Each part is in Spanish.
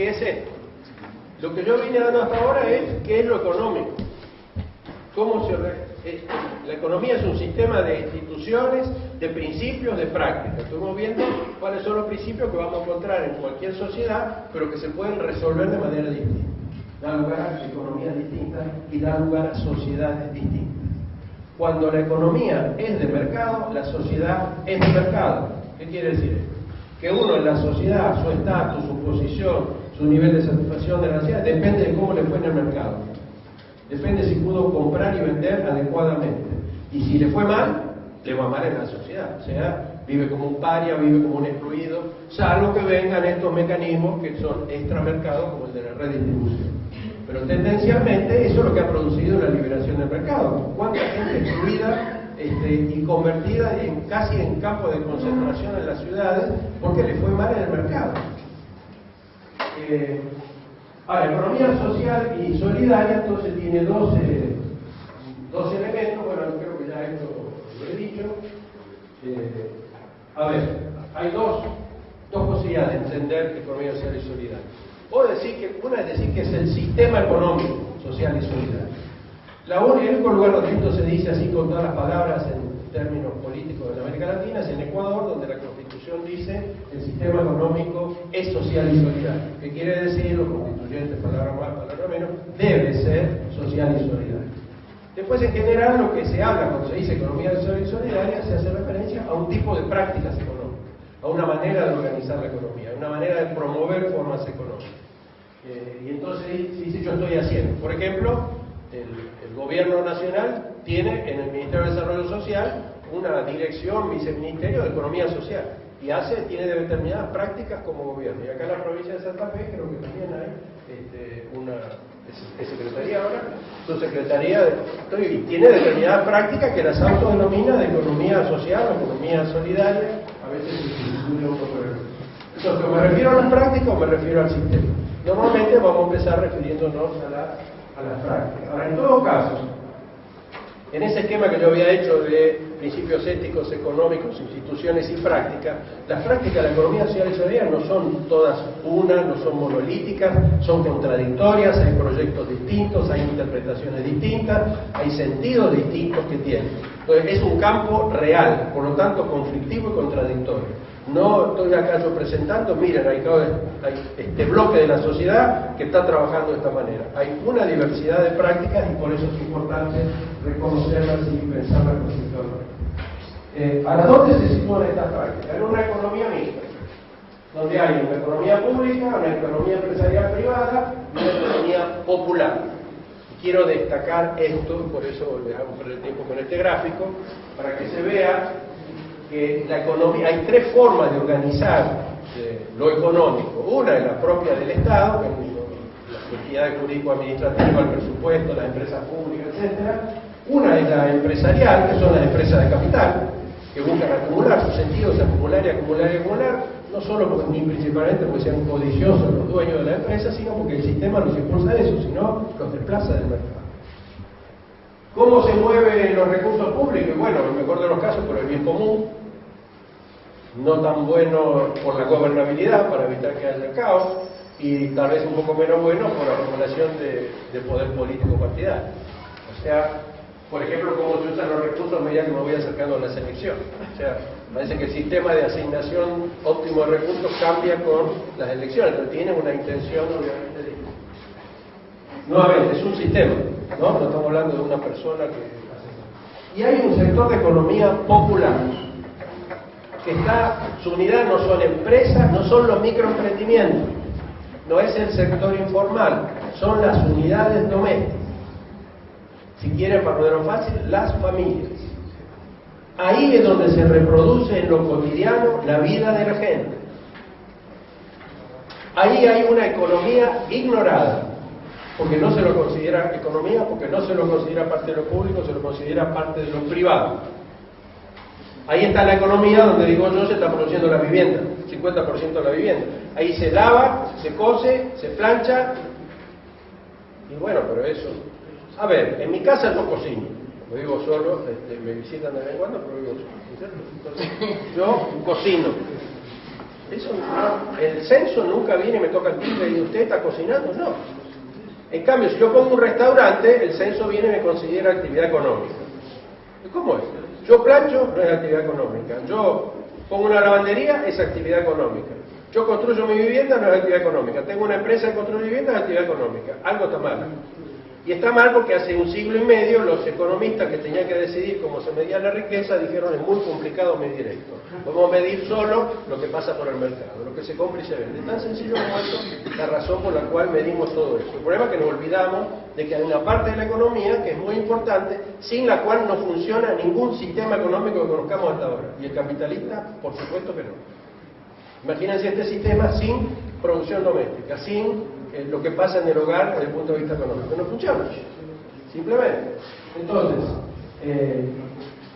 ¿qué es esto? Lo que yo vine dando hasta ahora es qué es lo económico. La economía es un sistema de instituciones, de principios, de prácticas. Estuvimos viendo cuáles son los principios que vamos a encontrar en cualquier sociedad, pero que se pueden resolver de manera distinta. Da lugar a economías distintas y da lugar a sociedades distintas. Cuando la economía es de mercado, la sociedad es de mercado. ¿Qué quiere decir esto? Que uno en la sociedad, su estatus, su posición, su nivel de satisfacción de la sociedad, depende de cómo le fue en el mercado. Depende si pudo comprar y vender adecuadamente. Y si le fue mal, le va mal en la sociedad. O sea, vive como un paria, vive como un excluido, salvo que vengan estos mecanismos que son extramercados, como el de la redistribución. Pero tendencialmente eso es lo que ha producido la liberación del mercado. ¿Cuánta gente excluida y convertida casi en campo de concentración en las ciudades porque le fue mal en el mercado? Ahora, economía social y solidaria entonces tiene dos elementos. Bueno, creo que ya esto lo he dicho. A ver, hay dos posibilidades de entender economía social y solidaria. Una es decir que es el sistema económico, social y solidario. El único lugar donde esto se dice así con todas las palabras en términos políticos en América Latina es en Ecuador, donde la Constitución dice el sistema económico es social y solidario. ¿Qué quiere decir? Los constituyentes, palabra más, palabra menos, debe ser social y solidario. Después, en general, lo que se habla cuando se dice economía social y solidaria se hace referencia a un tipo de prácticas económicas, a una manera de organizar la economía, a una manera de promover formas económicas. Y entonces se dice yo estoy haciendo. Por ejemplo, el gobierno nacional tiene en el Ministerio de Desarrollo Social una dirección, viceministerio de Economía Social, y tiene determinadas prácticas como gobierno. Y acá en la provincia de Santa Fe creo que también hay una secretaría ahora, su secretaría tiene determinadas prácticas que las autodenomina de economía social o economía solidaria, a veces se discute un poco de eso. Entonces, ¿me refiero a las prácticas o me refiero al sistema? Normalmente vamos a empezar refiriéndonos a las prácticas. Ahora, en todo caso, en ese esquema que yo había hecho de principios éticos, económicos, instituciones y prácticas, las prácticas de la economía social y solidaria no son todas una, no son monolíticas, son contradictorias, hay proyectos distintos, hay interpretaciones distintas, hay sentidos distintos que tienen. Entonces, es un campo real, por lo tanto conflictivo y contradictorio. No estoy acá yo presentando, miren, hay este bloque de la sociedad que está trabajando de esta manera. Hay una diversidad de prácticas y por eso es importante reconocerlas y pensarlas conceptualmente. ¿Para dónde se sitúan estas prácticas? En una economía mixta, donde hay una economía pública, una economía empresarial privada y una economía popular. Quiero destacar esto, por eso les hago perder tiempo con este gráfico, para que se vea que la economía, hay tres formas de organizar lo económico. Una es la propia del Estado, que es las entidades jurídico-administrativas, el presupuesto, las empresas públicas, etc. Una es la empresarial, que son las empresas de capital, que buscan acumular, su sentido es acumular y acumular y acumular, no solo ni principalmente porque sean codiciosos los dueños de la empresa, sino porque el sistema los impulsa a eso, sino los desplaza del mercado. ¿Cómo se mueven los recursos públicos? Bueno, en el mejor de los casos, por el bien común, no tan bueno por la gobernabilidad, para evitar que haya caos, y tal vez un poco menos bueno por la acumulación de poder político partidario. O sea, por ejemplo, cómo se usan los recursos a medida que me voy acercando a las elecciones. O sea, parece que el sistema de asignación óptimo de recursos cambia con las elecciones, pero tiene una intención obviamente distinta. Nuevamente, es un sistema, ¿no? No estamos hablando de una persona que hace. Y hay un sector de economía popular, que su unidad no son empresas, no son los microemprendimientos, no es el sector informal, son las unidades domésticas. Si quieren, para ponerlo fácil, las familias. Ahí es donde se reproduce en lo cotidiano la vida de la gente. Ahí hay una economía ignorada, porque no se lo considera economía, porque no se lo considera parte de lo público, se lo considera parte de lo privado. Ahí está la economía donde digo yo se está produciendo la vivienda, 50% de la vivienda. Ahí se lava, se cose, se plancha, y bueno, pero eso... A ver, en mi casa no cocino, como vivo solo, me visitan de vez en cuando, pero vivo solo, ¿cierto? Entonces, yo cocino. Eso no, el censo nunca viene y me toca el timbre y usted está cocinando, no. En cambio, si yo pongo un restaurante, el censo viene y me considera actividad económica. ¿Cómo es? Yo plancho, no es actividad económica. Yo pongo una lavandería, es actividad económica. Yo construyo mi vivienda, no es actividad económica. Tengo una empresa que construye vivienda, es actividad económica. Algo está mal. Y está mal porque hace un siglo y medio los economistas que tenían que decidir cómo se medía la riqueza dijeron es muy complicado medir esto. Podemos medir solo lo que pasa por el mercado, lo que se compra y se vende. Tan sencillo como eso, la razón por la cual medimos todo eso. El problema es que nos olvidamos de que hay una parte de la economía que es muy importante, sin la cual no funciona ningún sistema económico que conozcamos hasta ahora. Y el capitalista, por supuesto que no. Imagínense este sistema sin producción doméstica, sin lo que pasa en el hogar desde el punto de vista económico. No funciona, simplemente. Entonces,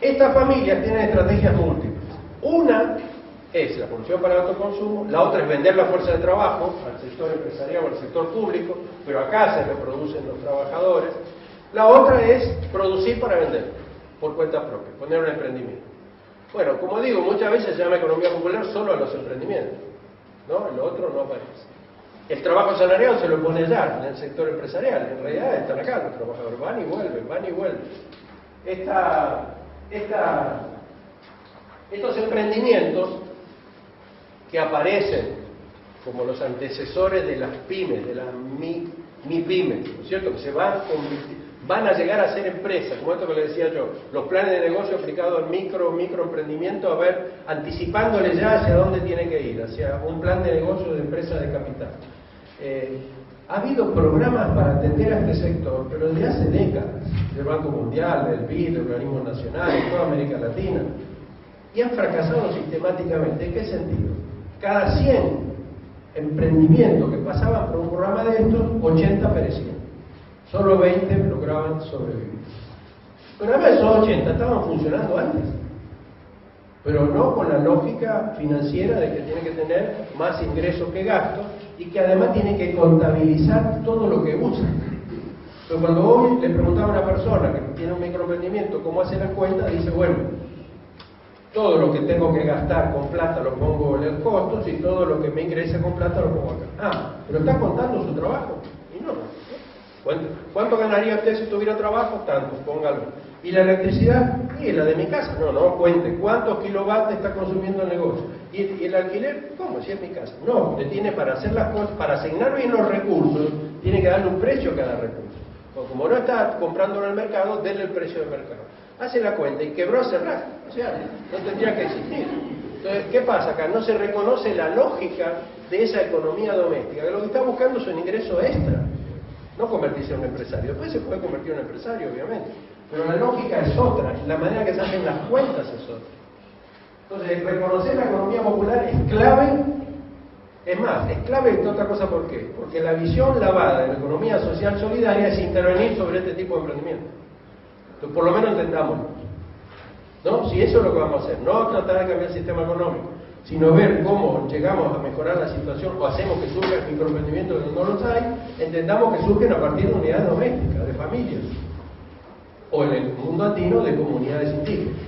estas familias tienen estrategias múltiples. Una es la producción para el autoconsumo, la otra es vender la fuerza de trabajo al sector empresarial o al sector público, pero acá se reproducen los trabajadores. La otra es producir para vender, por cuenta propia, poner un emprendimiento. Bueno, como digo, muchas veces se llama economía popular solo a los emprendimientos, ¿no? El otro no aparece. El trabajo asalariado se lo pone ya en el sector empresarial, en realidad están acá los trabajadores, van y vuelven. Estos emprendimientos que aparecen como los antecesores de las pymes, de las MIPYMES, ¿no es cierto? Que se van a llegar a ser empresas, como esto que le decía yo, los planes de negocio aplicados al microemprendimiento, a ver, anticipándole ya hacia dónde tiene que ir, hacia un plan de negocio de empresa de capital. Ha habido programas para atender a este sector, pero desde hace décadas, del Banco Mundial, del BID, del Organismo Nacional, de toda América Latina, y han fracasado sistemáticamente. ¿En qué sentido? Cada 100 emprendimientos que pasaban por un programa de estos, 80 perecían. Solo 20 lograban sobrevivir. Pero además esos 80 estaban funcionando antes, pero no con la lógica financiera de que tiene que tener más ingresos que gastos y que además tiene que contabilizar todo lo que usa. Pero cuando hoy le preguntaba a una persona que tiene un microemprendimiento cómo hace la cuenta, dice, bueno, todo lo que tengo que gastar con plata lo pongo en el costo y todo lo que me ingresa con plata lo pongo acá. Ah, pero está contando su trabajo. Y no. ¿Cuánto ganaría usted si tuviera trabajo? Tanto, póngalo. ¿Y la electricidad? Y la de mi casa. No, cuente. ¿Cuántos kilovatios está consumiendo el negocio? ¿Y el alquiler? ¿Cómo? Si es mi casa. No, le tiene para hacer las cosas, para asignar bien los recursos, tiene que darle un precio a cada recurso. Porque como no está comprándolo en el mercado, denle el precio del mercado. Hace la cuenta y quebró hace rato. O sea, no tendría que existir. Entonces, ¿qué pasa acá? No se reconoce la lógica de esa economía doméstica, que lo que está buscando es un ingreso extra. No convertirse en un empresario. Después se puede convertir en un empresario, obviamente. Pero la lógica es otra, la manera que se hacen las cuentas es otra. Entonces, reconocer la economía popular es clave. Es más, es clave entre otra cosa, ¿por qué? Porque la visión lavada de la economía social solidaria es intervenir sobre este tipo de emprendimiento. Entonces, por lo menos entendamos, ¿no? Si eso es lo que vamos a hacer, no tratar de cambiar el sistema económico, sino ver cómo llegamos a mejorar la situación o hacemos que surjan microemprendimientos donde no los hay, entendamos que surgen a partir de unidades domésticas, de familias, o en el mundo andino de comunidades indígenas.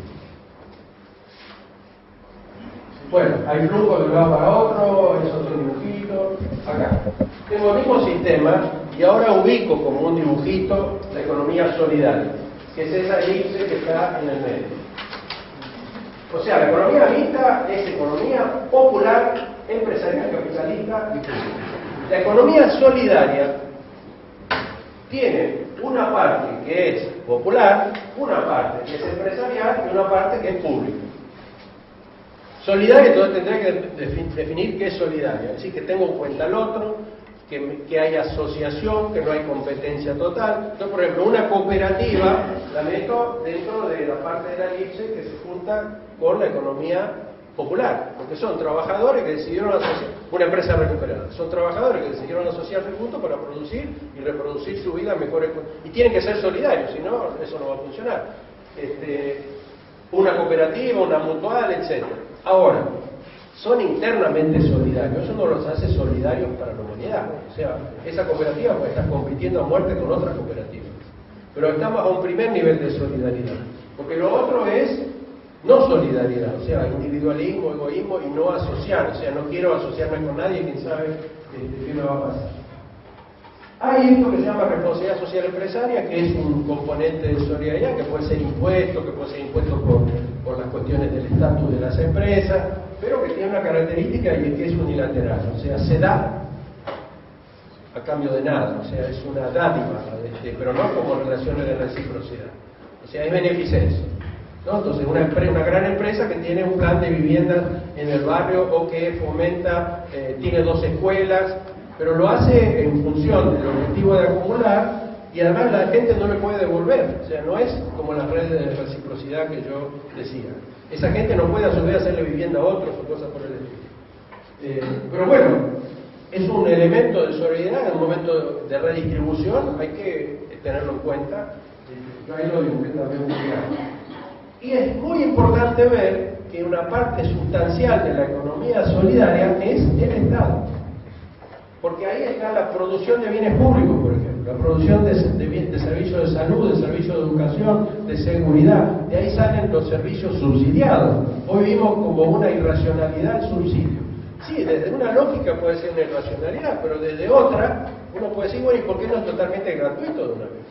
Bueno, hay flujo de un lado para otro, esos son dibujitos, acá. Tengo el mismo sistema y ahora ubico como un dibujito la economía solidaria, que es esa elipse que está en el medio. O sea, la economía mixta es economía popular, empresarial, capitalista y pública. La economía solidaria tiene una parte que es popular, una parte que es empresarial y una parte que es pública. Solidaria, entonces tendré que definir qué es solidaria, es decir, que tengo en cuenta al otro, que hay asociación, que no hay competencia total. Entonces, por ejemplo, una cooperativa la meto dentro de la parte de la elipse que se junta con la economía popular, porque son trabajadores que decidieron asociar, una empresa recuperada, son trabajadores que decidieron asociarse juntos para producir y reproducir su vida mejor, y tienen que ser solidarios, si no, eso no va a funcionar. Una cooperativa, una mutual, etc. Ahora, son internamente solidarios, eso no los hace solidarios para la humanidad. O sea, esa cooperativa puede estar compitiendo a muerte con otras cooperativas. Pero estamos a un primer nivel de solidaridad, porque lo otro es no solidaridad, o sea, individualismo, egoísmo y no asociar, o sea, no quiero asociarme con nadie, quién sabe qué me va a pasar. Hay esto que se llama responsabilidad social empresaria, que es un componente de solidaridad, que puede ser impuesto por las cuestiones del estatus de las empresas, pero que tiene una característica y es que es unilateral, o sea, se da a cambio de nada, o sea, es una dádiva, pero no como relaciones de reciprocidad, o sea, es beneficencia, ¿no? Entonces, una gran empresa que tiene un plan de viviendas en el barrio o que fomenta, tiene 2 escuelas, pero lo hace en función del objetivo de acumular y además la gente no le puede devolver, o sea, no es como las redes de reciprocidad que yo decía. Esa gente no puede a su vez hacerle vivienda a otros o cosas por el estilo. Pero bueno, es un elemento de solidaridad en un momento de redistribución, hay que tenerlo en cuenta. Yo ahí lo dibujé también muy bien. Y es muy importante ver que una parte sustancial de la economía solidaria es el Estado. Porque ahí está la producción de bienes públicos, por ejemplo, la producción de servicios de salud, de servicios de educación, de seguridad. De ahí salen los servicios subsidiados. Hoy vimos como una irracionalidad el subsidio. Sí, desde una lógica puede ser una irracionalidad, pero desde otra uno puede decir, bueno, ¿y por qué no es totalmente gratuito de una vez?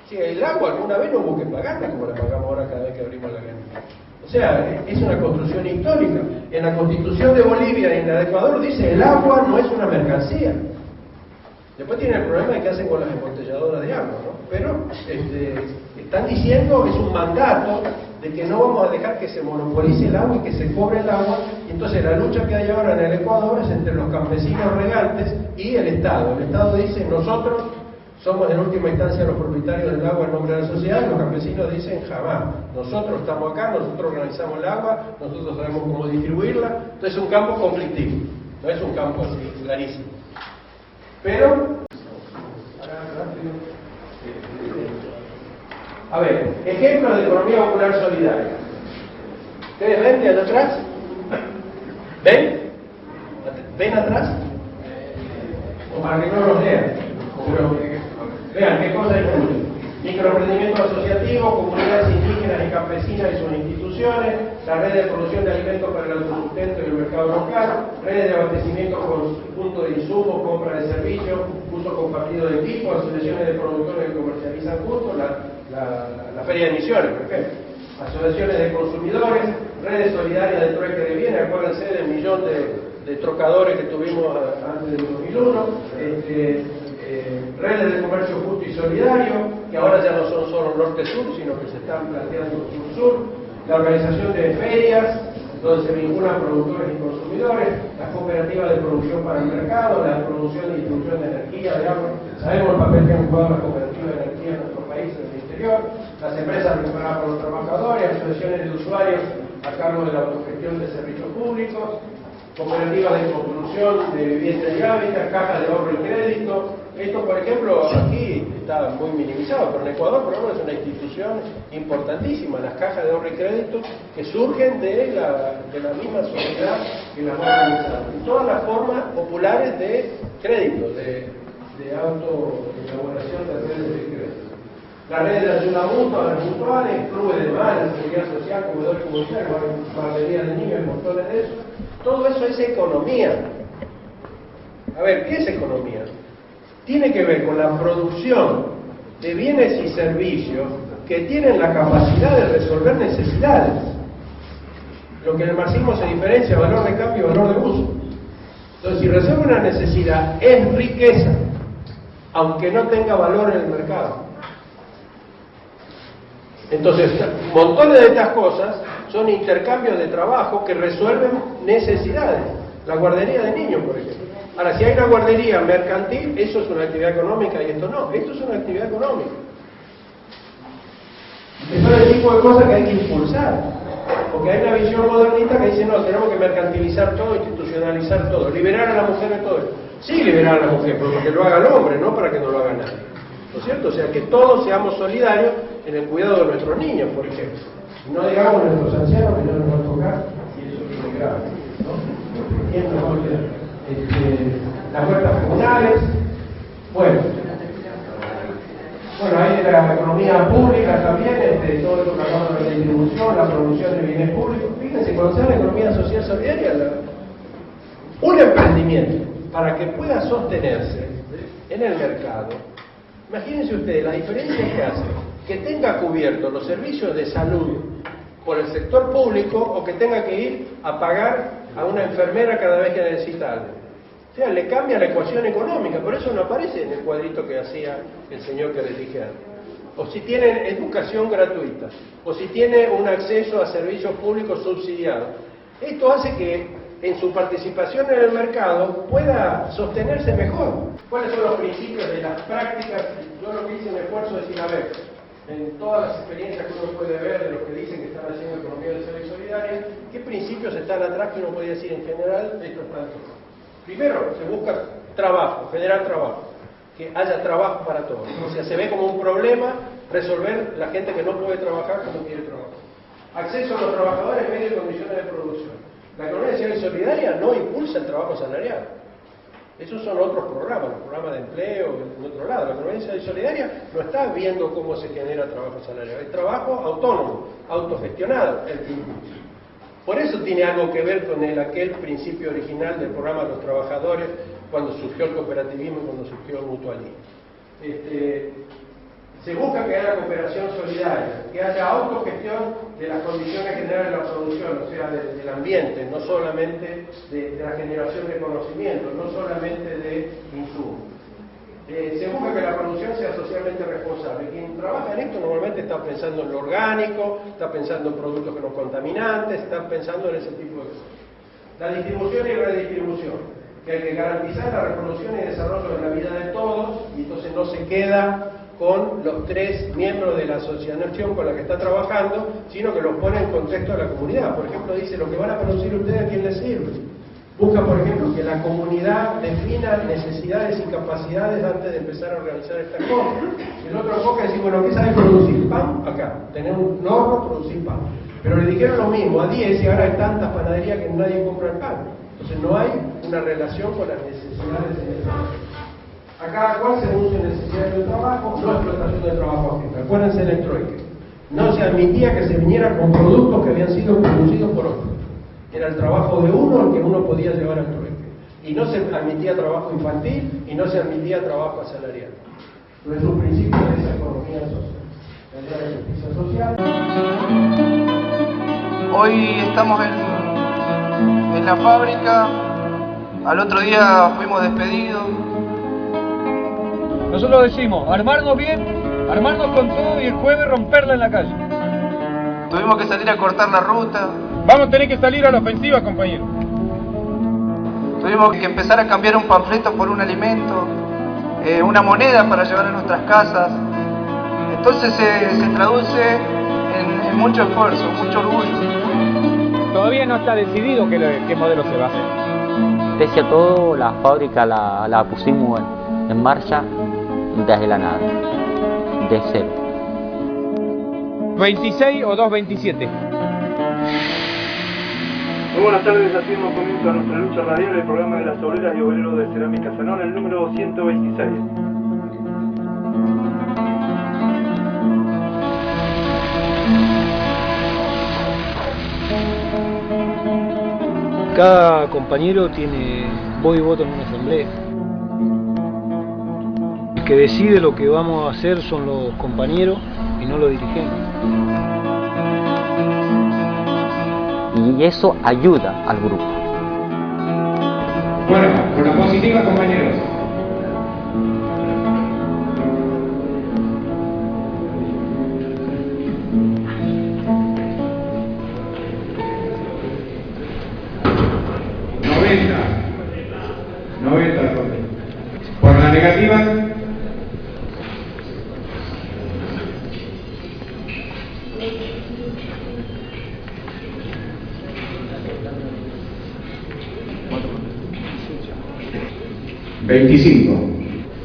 Si el agua alguna vez no hubo que pagarla como la pagamos ahora cada vez que abrimos la canilla. O sea, es una construcción histórica. En la Constitución de Bolivia y en la de Ecuador dice el agua no es una mercancía. Después tiene el problema de qué hacen con las embotelladoras de agua, ¿no? Pero están diciendo, es un mandato de que no vamos a dejar que se monopolice el agua y que se cobre el agua. Y entonces la lucha que hay ahora en el Ecuador es entre los campesinos regantes y el Estado. El Estado dice, nosotros somos en última instancia los propietarios del agua en nombre de la sociedad, y los campesinos dicen jamás. Nosotros estamos acá, nosotros organizamos el agua, nosotros sabemos cómo distribuirla. Entonces es un campo conflictivo, no es un campo así clarísimo. Pero, a ver, ejemplos de economía popular solidaria. ¿Ustedes ven de allá atrás? ¿Ven? ¿Ven atrás? O para que no los lean. Pero, vean qué cosas incluyen: microemprendimiento asociativo, comunidades indígenas y campesinas y sus instituciones, la red de producción de alimentos para el autosustento y el mercado local, redes de abastecimiento conjunto de insumos, compra de servicios, uso compartido de equipos, asociaciones de productores que comercializan juntos, la feria de Misiones, por ejemplo, asociaciones de consumidores, redes solidarias de trueque de bienes. Acuérdense del millón de trocadores que tuvimos antes del 2001, redes de comercio justo y solidario, que ahora ya no son solo norte-sur, sino que se están planteando sur-sur, la organización de ferias, donde se vinculan productores y consumidores, las cooperativas de producción para el mercado, la producción y distribución de energía, de agua. Sabemos el papel que han jugado las cooperativas de energía en nuestro país, en el interior, las empresas vinculadas con los trabajadores, asociaciones de usuarios a cargo de la autogestión de servicios públicos, cooperativas de construcción de vivienda y hábitat, cajas de ahorro y crédito. Esto, por ejemplo, aquí está muy minimizado, pero en Ecuador, por ejemplo, es una institución importantísima, las cajas de ahorro y crédito, que surgen de la misma sociedad que las va organizando. Y todas las formas populares de crédito, de autoelaboración de redes de crédito. Las redes de ayuda mutua, las mutuales, clubes de mar, seguridad social, comedores comunitarios, guarderías de niños, montones de eso. Todo eso es economía. A ver, ¿qué es economía? Tiene que ver con la producción de bienes y servicios que tienen la capacidad de resolver necesidades. Lo que en el marxismo se diferencia, valor de cambio y valor de uso. Entonces, si resuelve una necesidad, es riqueza, aunque no tenga valor en el mercado. Entonces, montones de estas cosas son intercambios de trabajo que resuelven necesidades. La guardería de niños, por ejemplo. Ahora, si hay una guardería mercantil, eso es una actividad económica y esto no. Esto es una actividad económica. Eso es el tipo de cosas que hay que impulsar. Porque hay una visión modernista que dice, no, tenemos que mercantilizar todo, institucionalizar todo, liberar a la mujer de todo esto. Sí, liberar a la mujer, pero para que lo haga el hombre, no para que no lo haga nadie. ¿No es cierto? O sea, que todos seamos solidarios en el cuidado de nuestros niños, por ejemplo. No digamos a nuestros ancianos que no nos va a tocar, y eso es muy grave, ¿no? ¿Quién nos va a olvidar? Las huertas comunales, bueno, ahí la economía economía pública también, todo lo que hablamos de la distribución, la producción de bienes públicos. Fíjense, cuando se habla de economía social solidaria, un emprendimiento, para que pueda sostenerse en el mercado, imagínense ustedes la diferencia que hace que tenga cubiertos los servicios de salud por el sector público o que tenga que ir a pagar a una enfermera cada vez que necesita algo. O sea, le cambia la ecuación económica, por eso no aparece en el cuadrito que hacía el señor que les dije antes. O si tienen educación gratuita, o si tiene un acceso a servicios públicos subsidiados. Esto hace que en su participación en el mercado pueda sostenerse mejor. ¿Cuáles son los principios de las prácticas? Yo lo que hice un esfuerzo de decir, a ver, en todas las experiencias que uno puede ver de los que dicen que están haciendo economía social y solidaria, ¿qué principios están atrás que uno podría decir en general de estos planes? Primero, se busca trabajo, generar trabajo, que haya trabajo para todos. O sea, se ve como un problema resolver la gente que no puede trabajar como quiere trabajar. Acceso a los trabajadores en medio de condiciones de producción. La economía social y solidaria no impulsa el trabajo salarial. Esos son otros programas, los programas de empleo, en otro lado. La economía social y solidaria no está viendo cómo se genera trabajo salarial. Es trabajo autónomo, autogestionado, el que impulsa. Por eso tiene algo que ver con aquel principio original del programa de los trabajadores, cuando surgió el cooperativismo y cuando surgió el mutualismo. Se busca que haya cooperación solidaria, que haya autogestión de las condiciones generales de la producción, o sea, del ambiente, no solamente de la generación de conocimiento, no solamente de insumos. Se busca que la producción sea socialmente responsable. Quien trabaja en esto normalmente está pensando en lo orgánico, está pensando en productos que no contaminantes, está pensando en ese tipo de cosas. La distribución y redistribución, que hay que garantizar la reproducción y desarrollo de la vida de todos, y entonces no se queda con los 3 miembros de la asociación con la que está trabajando, sino que los pone en contexto de la comunidad. Por ejemplo, dice, lo que van a producir ustedes, ¿a quién les sirve? Busca, por ejemplo, que la comunidad defina necesidades y capacidades antes de empezar a organizar estas cosas. El otro enfoque es decir, bueno, ¿qué sabe producir? Pan, acá. Tener un horno, producir pan. Pero le dijeron lo mismo a 10 y ahora hay tantas panaderías que nadie compra el pan. Entonces no hay una relación con las necesidades en el trabajo. A cada cual según sus necesidades de trabajo, no explotación del trabajo ajeno. Acuérdense del trueque. No se admitía que se viniera con productos que habían sido producidos por otros. Era el trabajo de uno el que uno podía llevar al trueque. Y no se admitía trabajo infantil y no se admitía trabajo asalariado. No es un principio de esa economía social. La idea de justicia social. Hoy estamos en la fábrica. Al otro día fuimos despedidos. Nosotros decimos, armarnos bien, armarnos con todo y el jueves romperla en la calle. Tuvimos que salir a cortar la ruta. Vamos a tener que salir a la ofensiva, compañero. Tuvimos que empezar a cambiar un panfleto por un alimento, una moneda para llevar a nuestras casas. Entonces se traduce en mucho esfuerzo, mucho orgullo. Todavía no está decidido qué modelo se va a hacer. Pese a todo, la fábrica la pusimos en marcha desde la nada, de cero. 26 o 227. Muy buenas tardes, así hemos comienzo a nuestra lucha radial, el programa de las obreras y obreros de Cerámica Sanón, el número 126. Cada compañero tiene voz y voto en una asamblea. El que decide lo que vamos a hacer son los compañeros y no los dirigentes. Y eso ayuda al grupo. Bueno, con la positiva, compañeros. Por la negativa. ¿25?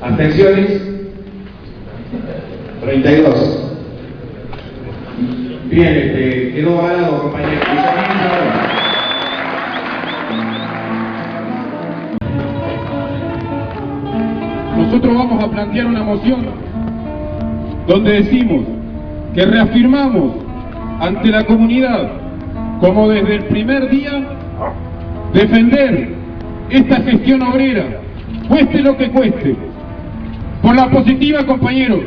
¿Abstenciones? 32. Bien, quedó avalado, compañeros. Nosotros vamos a plantear una moción donde decimos que reafirmamos ante la comunidad, como desde el primer día, defender esta gestión obrera, cueste lo que cueste. Por la positiva, compañeros.